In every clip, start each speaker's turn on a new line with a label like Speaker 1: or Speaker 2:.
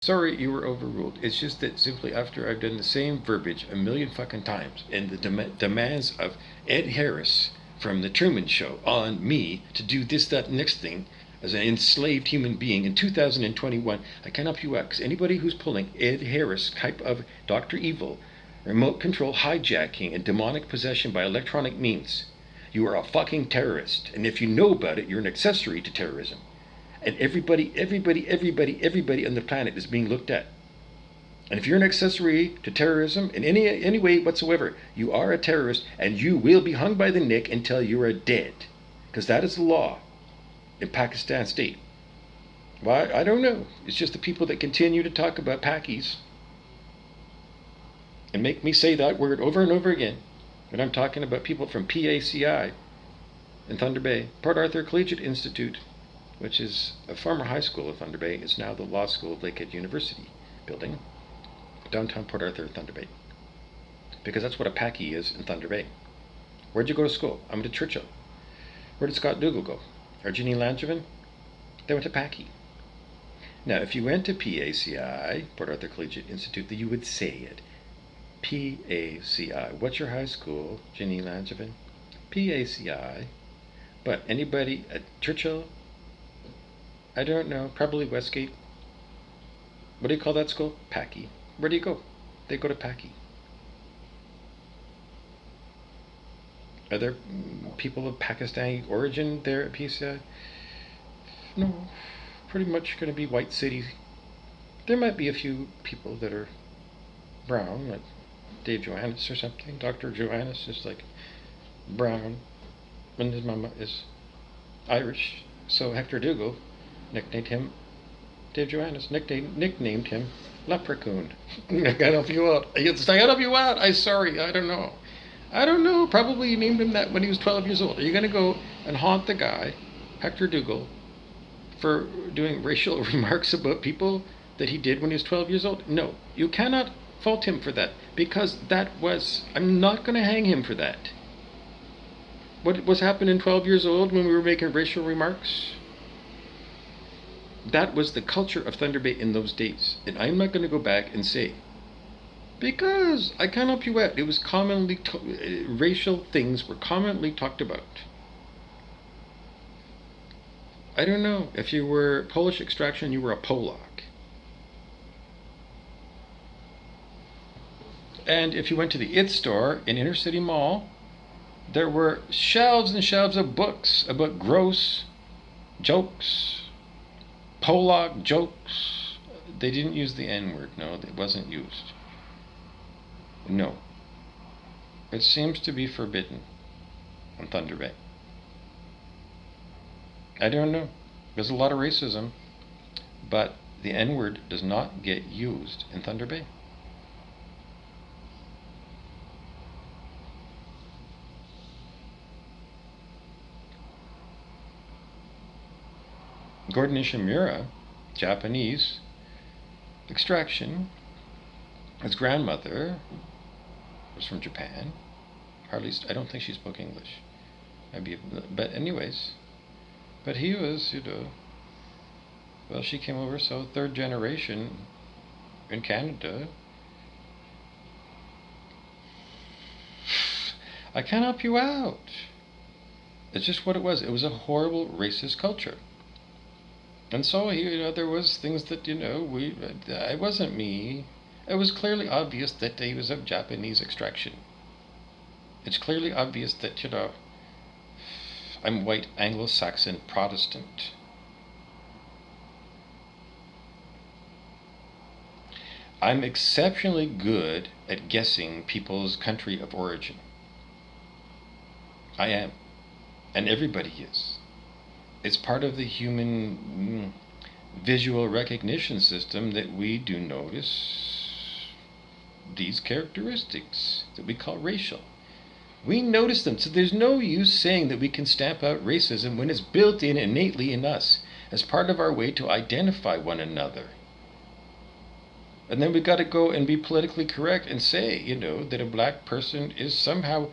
Speaker 1: Sorry, you were overruled. It's just that simply after I've done the same verbiage a million fucking times and the demands of Ed Harris from the Truman Show on me to do this, that, next thing as an enslaved human being in 2021, I can't help you out because anybody who's pulling Ed Harris type of Dr. Evil, remote control hijacking and demonic possession by electronic means, you are a fucking terrorist. And if you know about it, you're an accessory to terrorism. And everybody on the planet is being looked at. And if you're an accessory to terrorism in any way whatsoever, you are a terrorist and you will be hung by the neck until you are dead. Because that is the law in Pakistan state. Why? I don't know. It's just the people that continue to talk about Pakis and make me say that word over and over again when I'm talking about people from PACI in Thunder Bay, Port Arthur Collegiate Institute, which is a former high school of Thunder Bay. It's now the Law School of Lakehead University building, downtown Port Arthur, Thunder Bay. Because that's what a Paki is in Thunder Bay. Where'd you go to school? I went to Churchill. Where did Scott Dougal go? Or Ginny Langevin? They went to Paki. Now, if you went to PACI, Port Arthur Collegiate Institute, then you would say it. PACI. What's your high school, Ginny Langevin? PACI. But anybody at Churchill, I don't know, probably Westgate. What do you call that school? Paki. Where do you go? They go to Paki. Are there people of Pakistani origin there at PCI? No, pretty much going to be white cities. There might be a few people that are brown, like Dave Johannes or something. Dr. Johannes is like brown, and his mama is Irish. So Hector Dougal nicknamed him Dave Johannes, nicknamed him Leprechaun. I gotta help you out. I gotta help you out. I'm sorry. I don't know. Probably you named him that when he was 12 years old. Are you gonna go and haunt the guy, Hector Dougal, for doing racial remarks about people that he did when he was 12 years old? No, you cannot fault him for that because I'm not gonna hang him for that. What was happening 12 years old when we were making racial remarks? That was the culture of Thunder Bay in those days. And I'm not going to go back and say, because I can't help you out. It was commonly, racial things were commonly talked about. I don't know. If you were Polish extraction, you were a Polak. And if you went to the IT store in Inner City Mall, there were shelves and shelves of books about gross jokes, Polak jokes. They didn't use the N-word. No, it wasn't used. No. It seems to be forbidden on Thunder Bay. I don't know. There's a lot of racism, but the N-word does not get used in Thunder Bay. Gordon Ishimura, Japanese extraction. His grandmother was from Japan. Hardly, I don't think she spoke English. Maybe, but anyways. But he was, well, she came over, so third generation in Canada. I can't help you out. It's just what it was. It was a horrible racist culture. And so, there was things that, it wasn't me. It was clearly obvious that he was of Japanese extraction. It's clearly obvious that, I'm white Anglo-Saxon Protestant. I'm exceptionally good at guessing people's country of origin. I am. And everybody is. It's part of the human visual recognition system that we do notice these characteristics that we call racial. We notice them, so there's no use saying that we can stamp out racism when it's built in innately in us as part of our way to identify one another. And then we got to go and be politically correct and say, that a black person is somehow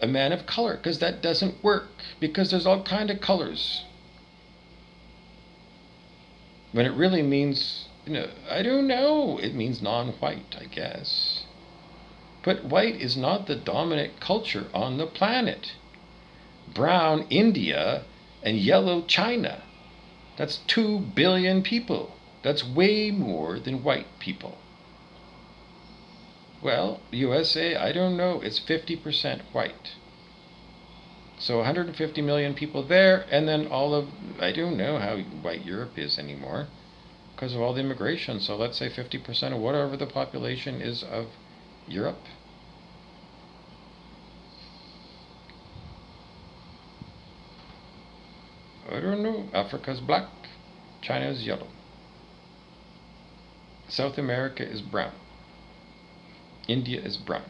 Speaker 1: a man of color, because that doesn't work, because there's all kind of colors. When it really means I don't know. It means non-white, I guess. But white is not the dominant culture on the planet. Brown India and yellow China. That's 2 billion people. That's way more than white people. Well, USA, I don't know. It's 50% white. So 150 million people there, and then I don't know how white Europe is anymore because of all the immigration. So let's say 50% of whatever the population is of Europe. I don't know. Africa's black, China is yellow. South America is brown. India is brown.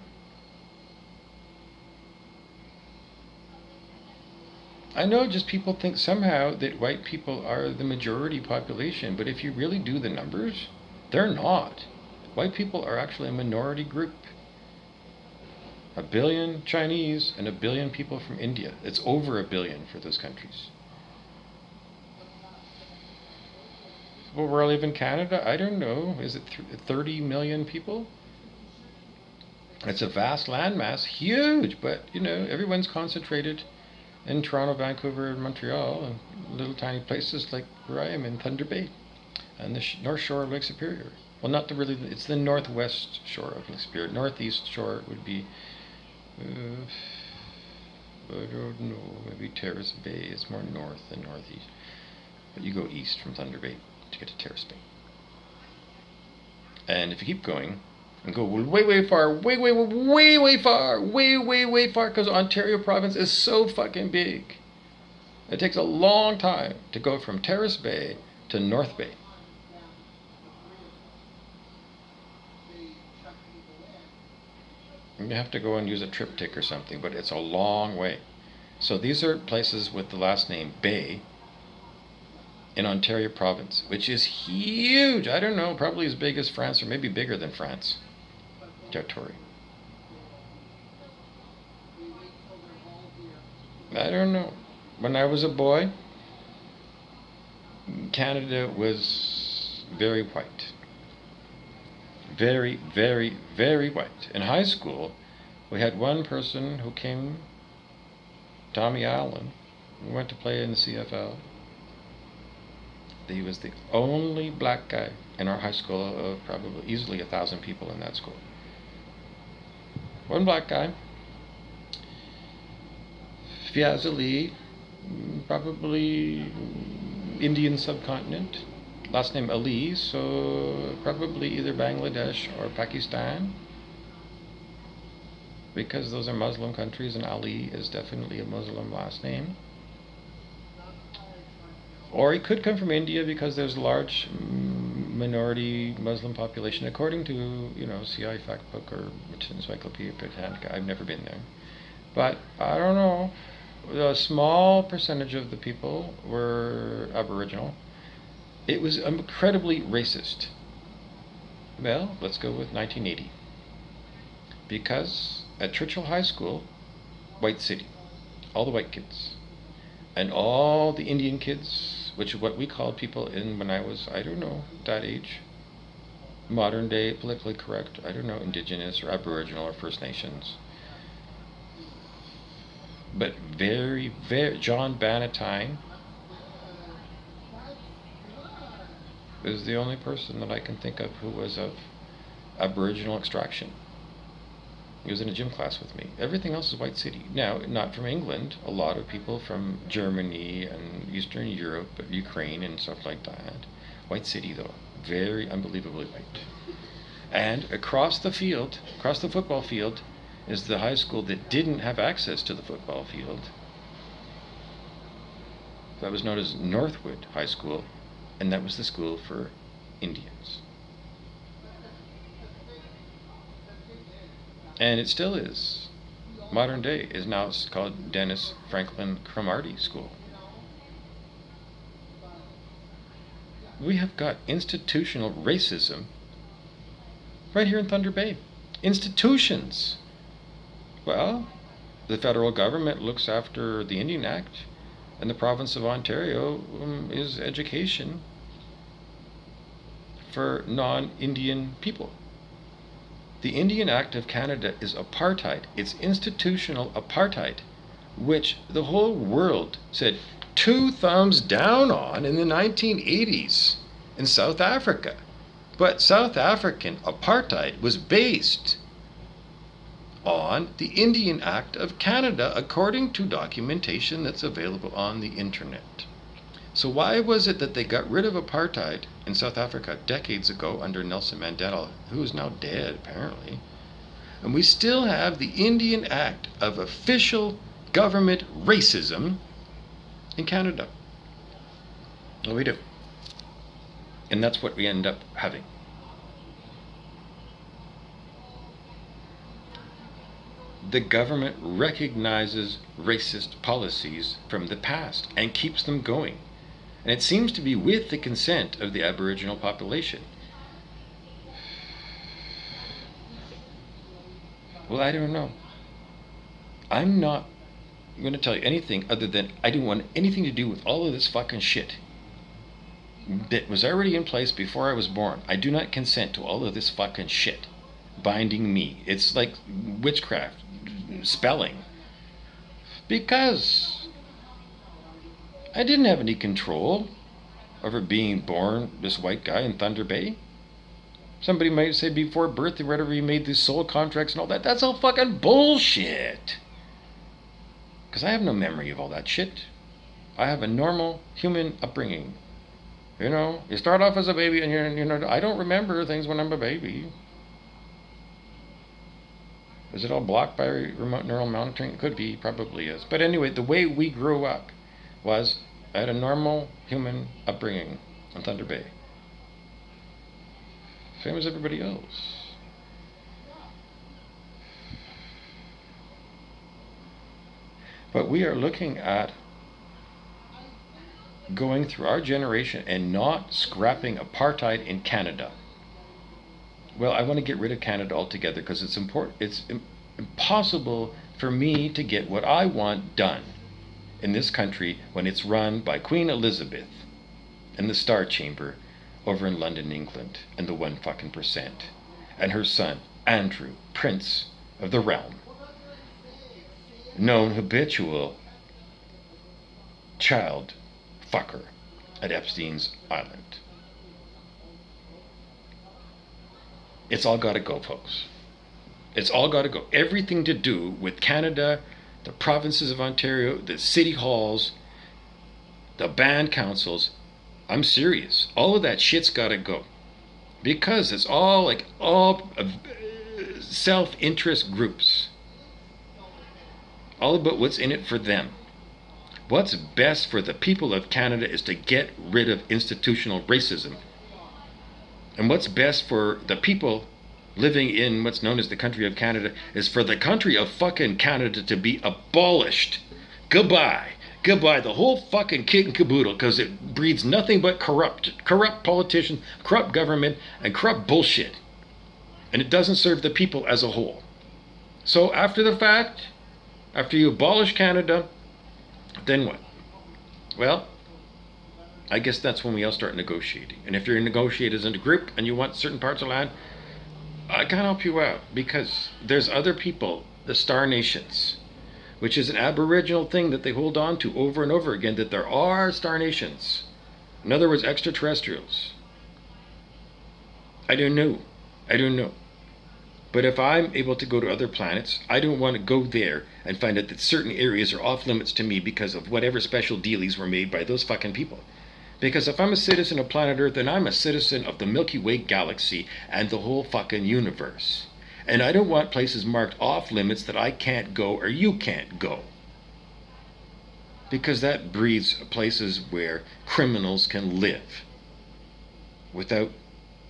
Speaker 1: I know just people think somehow that white people are the majority population, but if you really do the numbers, they're not. White people are actually a minority group. 1 billion Chinese and 1 billion people from India. It's over 1 billion for those countries. Well, where I live in Canada, I don't know. Is it 30 million people? It's a vast landmass, huge, but everyone's concentrated in Toronto, Vancouver, and Montreal, and little tiny places like where I am in Thunder Bay, and the north shore of Lake Superior. Well, not it's the northwest shore of Lake Superior. Northeast shore would be, I don't know, maybe Terrace Bay is more north than northeast. But you go east from Thunder Bay to get to Terrace Bay. And if you keep going, and go way, way far, way, way, way, way far, way, way, way far, because Ontario province is so fucking big. It takes a long time to go from Terrace Bay to North Bay. You have to go and use a triptych or something, but it's a long way. So these are places with the last name Bay in Ontario province, which is huge. I don't know, probably as big as France or maybe bigger than France. Territory. I don't know. When I was a boy, Canada was very white. Very, very, very white. In high school, we had one person who came, Tommy Allen, who went to play in the CFL. He was the only black guy in our high school of probably easily 1,000 people in that school. One black guy. Fiaz Ali, probably Indian subcontinent. Last name Ali, so probably either Bangladesh or Pakistan. Because those are Muslim countries and Ali is definitely a Muslim last name. Or he could come from India because there's a large minority Muslim population, according to, CI Factbook or Encyclopedia Britannica. I've never been there. But I don't know. A small percentage of the people were Aboriginal. It was incredibly racist. Well, let's go with 1980. Because at Churchill High School, white city, all the white kids, and all the Indian kids, which is what we called people when I was, I don't know, that age, modern day, politically correct, I don't know, Indigenous or Aboriginal or First Nations. But very, very, John Bannatyne is the only person that I can think of who was of Aboriginal extraction. He was in a gym class with me. Everything else is white city. Now, not from England. A lot of people from Germany and Eastern Europe, Ukraine and stuff like that. White city though. Very unbelievably white. And across the football field, is the high school that didn't have access to the football field. That was known as Northwood High School, and that was the school for Indians. And it still is. Modern day is now called Dennis Franklin Cromartie School. We have got institutional racism right here in Thunder Bay. Institutions. Well, the federal government looks after the Indian Act, and the province of Ontario is education for non-Indian people. The Indian Act of Canada is apartheid. It's institutional apartheid, which the whole world said two thumbs down on in the 1980s in South Africa. But South African apartheid was based on the Indian Act of Canada, according to documentation that's available on the internet. So why was it that they got rid of apartheid in South Africa decades ago under Nelson Mandela, who is now dead apparently, and we still have the Indian Act of official government racism in Canada? Well, we do. And that's what we end up having. The government recognizes racist policies from the past and keeps them going. And it seems to be with the consent of the Aboriginal population. Well, I don't know. I'm not going to tell you anything other than I don't want anything to do with all of this fucking shit that was already in place before I was born. I do not consent to all of this fucking shit binding me. It's like witchcraft, spelling. Because I didn't have any control over being born this white guy in Thunder Bay. Somebody might say before birth or whatever, he made these soul contracts and all that. That's all fucking bullshit. Because I have no memory of all that shit. I have a normal human upbringing. You know, you start off as a baby and I don't remember things when I'm a baby. Is it all blocked by remote neural monitoring? It could be, probably is. But anyway, the way we grew up was I had a normal human upbringing in Thunder Bay. Same as everybody else. But we are looking at going through our generation and not scrapping apartheid in Canada. Well, I want to get rid of Canada altogether because it's important. It's impossible for me to get what I want done in this country when it's run by Queen Elizabeth and the Star Chamber over in London, England, and the 1% and her son Andrew, Prince of the Realm, known habitual child fucker at Epstein's Island. It's all got to go, folks. It's all got to go. Everything to do with Canada, the provinces of Ontario, the city halls, the band councils. I'm serious. All of that shit's got to go. Because it's all self-interest groups. All about what's in it for them. What's best for the people of Canada is to get rid of institutional racism. And what's best for the people living in what's known as the country of Canada is for the country of fucking Canada to be abolished. Goodbye. Goodbye, the whole fucking kit and caboodle, because it breeds nothing but corrupt politicians, corrupt government, and corrupt bullshit. And it doesn't serve the people as a whole. So after the fact, after you abolish Canada, then what? Well, I guess that's when we all start negotiating. And if you're negotiating as a group and you want certain parts of land, I can help you out, because there's other people, the Star Nations, which is an Aboriginal thing that they hold on to over and over again, that there are Star Nations. In other words, extraterrestrials. I don't know. But if I'm able to go to other planets, I don't want to go there and find out that certain areas are off limits to me because of whatever special dealies were made by those fucking people. Because if I'm a citizen of planet Earth, then I'm a citizen of the Milky Way galaxy and the whole fucking universe. And I don't want places marked off limits that I can't go or you can't go. Because that breeds places where criminals can live without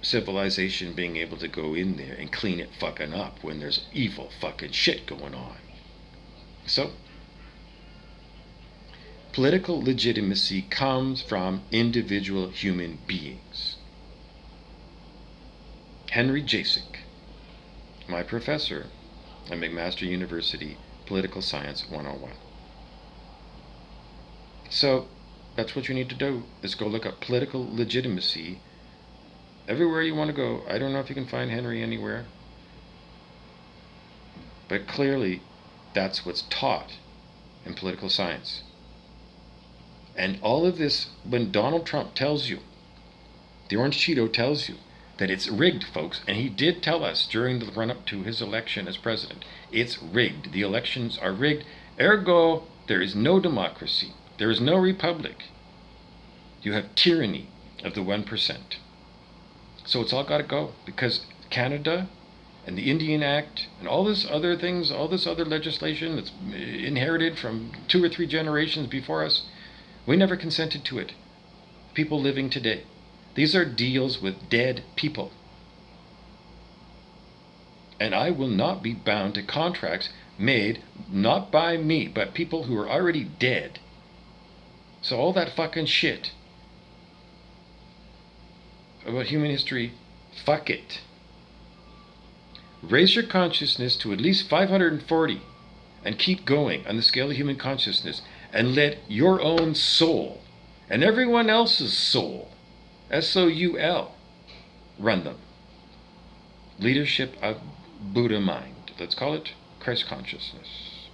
Speaker 1: civilization being able to go in there and clean it fucking up when there's evil fucking shit going on. So, political legitimacy comes from individual human beings. Henry Jasek, my professor at McMaster University, Political Science 101. So, that's what you need to do, is go look up political legitimacy Everywhere you want to go. I don't know if you can find Henry anywhere. But clearly, that's what's taught in political science. And all of this, when Donald Trump tells you, the Orange Cheeto tells you, that it's rigged, folks, and he did tell us during the run-up to his election as president, it's rigged. The elections are rigged. Ergo, there is no democracy. There is no republic. You have tyranny of the 1%. So it's all got to go, because Canada and the Indian Act and all this other things, all this other legislation that's inherited from 2 or 3 generations before us, we never consented to it. People living today. These are deals with dead people. And I will not be bound to contracts made not by me, but people who are already dead. So all that fucking shit about human history, fuck it. Raise your consciousness to at least 540 and keep going on the scale of human consciousness, and let your own soul and everyone else's soul, SOUL, run them. Leadership of Buddha mind. Let's call it Christ consciousness.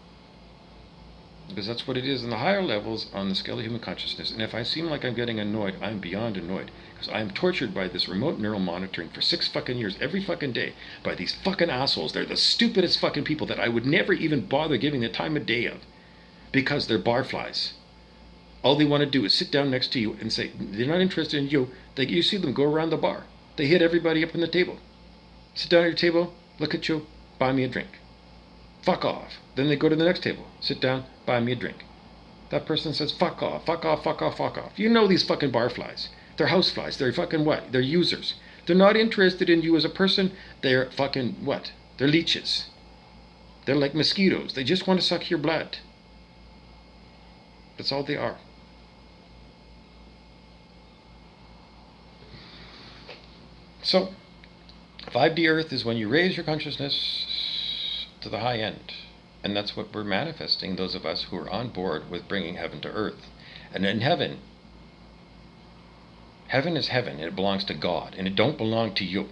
Speaker 1: Because that's what it is in the higher levels on the scale of human consciousness. And if I seem like I'm getting annoyed, I'm beyond annoyed. Because I am tortured by this remote neural monitoring for 6 fucking years, every fucking day, by these fucking assholes. They're the stupidest fucking people that I would never even bother giving the time of day of. Because they're barflies. All they want to do is sit down next to you and say, they're not interested in you. You see them go around the bar. They hit everybody up on the table. Sit down at your table, look at you, buy me a drink. Fuck off. Then they go to the next table. Sit down, buy me a drink. That person says, fuck off, fuck off, fuck off, fuck off. You know these fucking barflies. They're houseflies. They're fucking what? They're users. They're not interested in you as a person. They're fucking what? They're leeches. They're like mosquitoes. They just want to suck your blood. That's all they are. So, 5D Earth is when you raise your consciousness to the high end. And that's what we're manifesting, those of us who are on board with bringing heaven to earth. And in heaven, heaven is heaven, and it belongs to God, and it don't belong to you.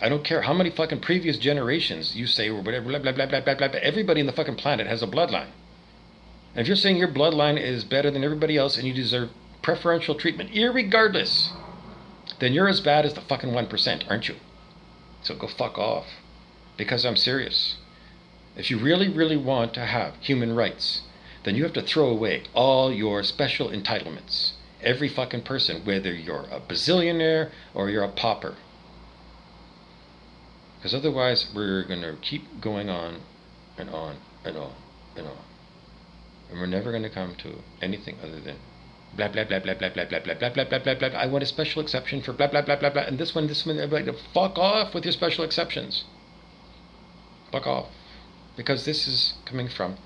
Speaker 1: I don't care how many fucking previous generations you say, or whatever, blah, blah, blah, blah, blah, blah, blah. Everybody in the fucking planet has a bloodline. And if you're saying your bloodline is better than everybody else and you deserve preferential treatment, irregardless, then you're as bad as the fucking 1%, aren't you? So go fuck off. Because I'm serious. If you really, really want to have human rights, then you have to throw away all your special entitlements. Every fucking person, whether you're a bazillionaire or you're a pauper. Because otherwise, we're going to keep going on and on and on and on. And we're never going to come to anything other than blah, blah, blah, blah, blah, blah, blah, blah, blah, blah, blah, blah, blah. I want a special exception for blah, blah, blah, blah, blah. And this one, like, fuck off with your special exceptions. Fuck off. Because this is coming from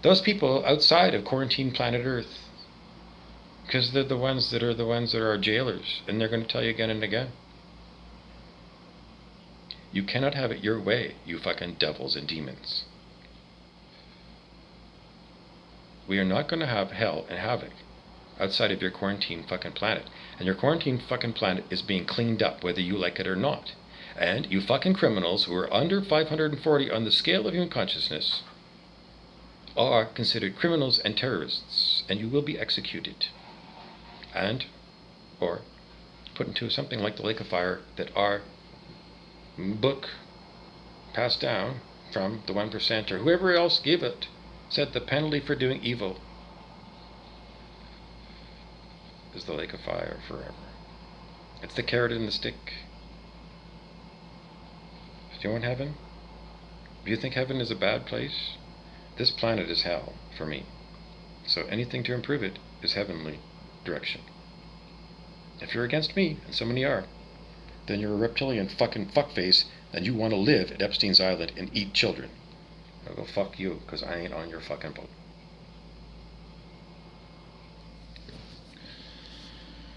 Speaker 1: those people outside of quarantine planet Earth. Because they're the ones that are our jailers. And they're going to tell you again and again. You cannot have it your way, you fucking devils and demons. We are not going to have hell and havoc outside of your quarantine fucking planet. And your quarantine fucking planet is being cleaned up, whether you like it or not. And you fucking criminals who are under 540 on the scale of human consciousness are considered criminals and terrorists, and you will be executed. And, or put into something like the Lake of Fire that our book passed down from the 1% or whoever else gave it, said the penalty for doing evil is the Lake of Fire forever. It's the carrot and the stick. Do you want heaven? Do you think heaven is a bad place? This planet is hell for me. So anything to improve it is heavenly direction. If you're against me, and so many are, then you're a reptilian fucking fuckface and you want to live at Epstein's Island and eat children. I'll go fuck you, because I ain't on your fucking boat.